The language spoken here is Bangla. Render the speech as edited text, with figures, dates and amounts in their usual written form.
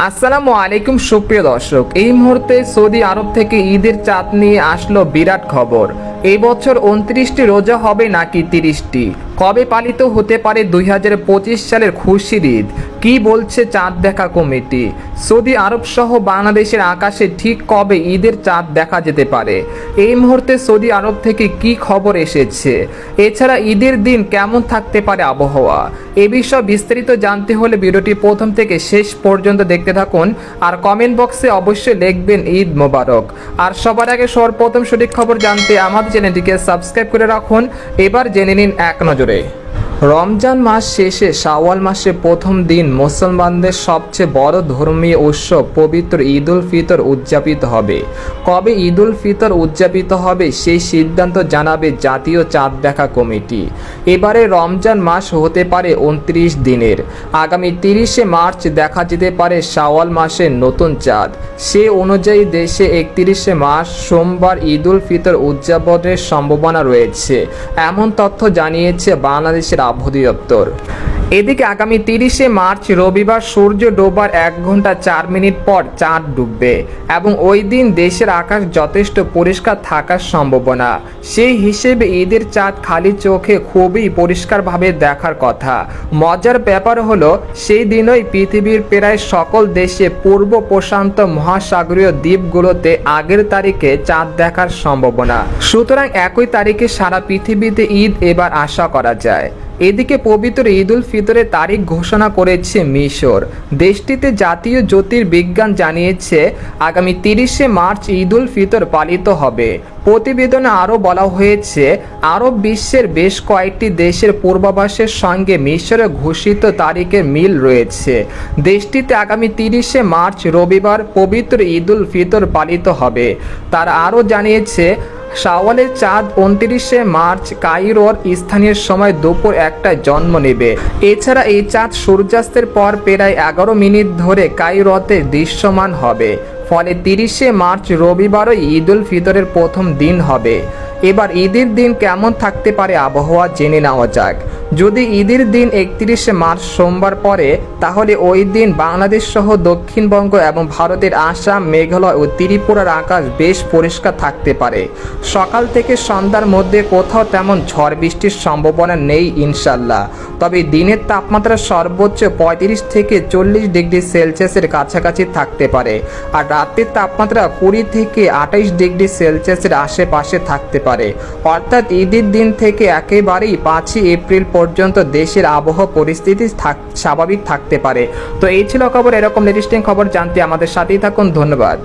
আসসালামু আলাইকুম সুপ্রিয় দর্শক, এই মুহূর্তে সৌদি আরব থেকে ঈদের চাঁদ নিয়ে আসলো বিরাট খবর। এই বছর 29টি রোজা হবে নাকি 30টি? কবে পালিত হতে পারে 2025 সালের খুশির ঈদ? কি বলছে চাঁদ দেখা কমিটি? সৌদি আরব সহ বাংলাদেশের আকাশে ঠিক কবে ঈদের চাঁদ দেখা যেতে পারে? এই মুহূর্তে সৌদি আরব থেকে কি খবর এসেছে? এছাড়া ঈদের দিন কেমন থাকতে পারে আবহাওয়া? এ বিষয়ে বিস্তারিত জানতে হলে ভিডিওটি প্রথম থেকে শেষ পর্যন্ত দেখতে থাকুন। আর কমেন্ট বক্সে অবশ্যই লিখবেন ঈদ মোবারক। আর সবার আগে সর্বপ্রথম সঠিক খবর জানতে আমাদের চ্যানেলটিকে সাবস্ক্রাইব করে রাখুন। এবার জেনে নিন এক নজরে। রমজান মাস শেষে শাওয়াল মাসের প্রথম দিন মুসলমানদের সবচেয়ে বড় ধর্মীয় উৎসব পবিত্র ঈদ উল ফিতর উদযাপিত হবে। কবে ঈদ উল ফিতর উদযাপিত হবে সেই সিদ্ধান্ত জানাবে জাতীয় চাঁদ দেখা কমিটি। এবারে রমজান মাস হতে পারে 29 দিনের। আগামী 30শে মার্চ দেখা যেতে পারে শাওয়াল মাসের নতুন চাঁদ। সে অনুযায়ী দেশে 31শে মার্চ সোমবার ঈদ উল ফিতর উদযাপনের সম্ভাবনা রয়েছে, এমন তথ্য জানিয়েছে বাংলাদেশের আবহাওয়া দপ্তর। এদিকে আগামী 30শে মার্চ রবিবার সূর্য ডোবার 1 ঘন্টা 4 মিনিট পর চাঁদ ডুববে এবং ওই দিন দেশের আকাশ যথেষ্ট পরিষ্কার থাকার সম্ভাবনা। সেই হিসেবে ঈদের চাঁদ খালি চোখে খুবই পরিষ্কারভাবে দেখার কথা। মজার ব্যাপার হলো সেই দিনই পৃথিবীর প্রায় সকল দেশে পূর্ব প্রশান্ত মহাসাগরীয় দ্বীপগুলোতে আগের তারিখে চাঁদ দেখার সম্ভাবনা। সুতরাং একই তারিখে সারা পৃথিবীতে ঈদ এবার আশা করা যায়। এদিকে পবিত্র ঈদ উল ফিতরের তারিখ ঘোষণা করেছে মিশর। দেশটিতে জাতীয় জ্যোতির্বিজ্ঞান জানিয়েছে আগামী 30শে মার্চ ঈদ উল ফিতর পালিত হবে। প্রতিবেদনে আরও বলা হয়েছে আরব বিশ্বের বেশ কয়েকটি দেশের পূর্বাভাসের সঙ্গে মিশরের ঘোষিত তারিখের মিল রয়েছে। দেশটিতে আগামী 30শে মার্চ রবিবার পবিত্র ঈদ উল ফিতর পালিত হবে। তারা আরও জানিয়েছে শাওয়ালের চাঁদ 29শে মার্চ কায়রোর স্থানীয় সময় দুপুর 1টায় জন্ম নেবে। এছাড়া এই চাঁদ সূর্যাস্তের পর প্রায় 11 মিনিট ধরে কায়রোতে দৃশ্যমান হবে। ফলে 30শে মার্চ রবিবারই ঈদ উল ফিতরের প্রথম দিন হবে। এবার ঈদের দিন কেমন থাকতে পারে আবহাওয়া জেনে নেওয়া যাক। যদি ঈদের দিন 31শে মার্চ সোমবার পড়ে তাহলে ওই দিন বাংলাদেশ সহ দক্ষিণবঙ্গ এবং ভারতের আসাম, মেঘালয় ও ত্রিপুরার আকাশ বেশ পরিষ্কার থাকতে পারে। সকাল থেকে সন্ধ্যার মধ্যে কোথাও তেমন ঝড় বৃষ্টির সম্ভাবনা নেই ইনশাল্লাহ। তবে দিনের তাপমাত্রা সর্বোচ্চ 35 থেকে 40 ডিগ্রি সেলসিয়াসের কাছাকাছি থাকতে পারে। আর রাতের তাপমাত্রা 20 থেকে 28 ডিগ্রি সেলসিয়াসের আশেপাশে থাকতে পারে। অর্থাৎ ঈদের দিন থেকে একেবারেই 5ই এপ্রিল পর্যন্ত দেশের আবহাওয়া পরিস্থিতি স্বাভাবিক থাকতে পারে। তো এই ছিল খবর। এরকম লেটেস্ট খবর জানতে আমাদের সাথেই থাকুন। ধন্যবাদ।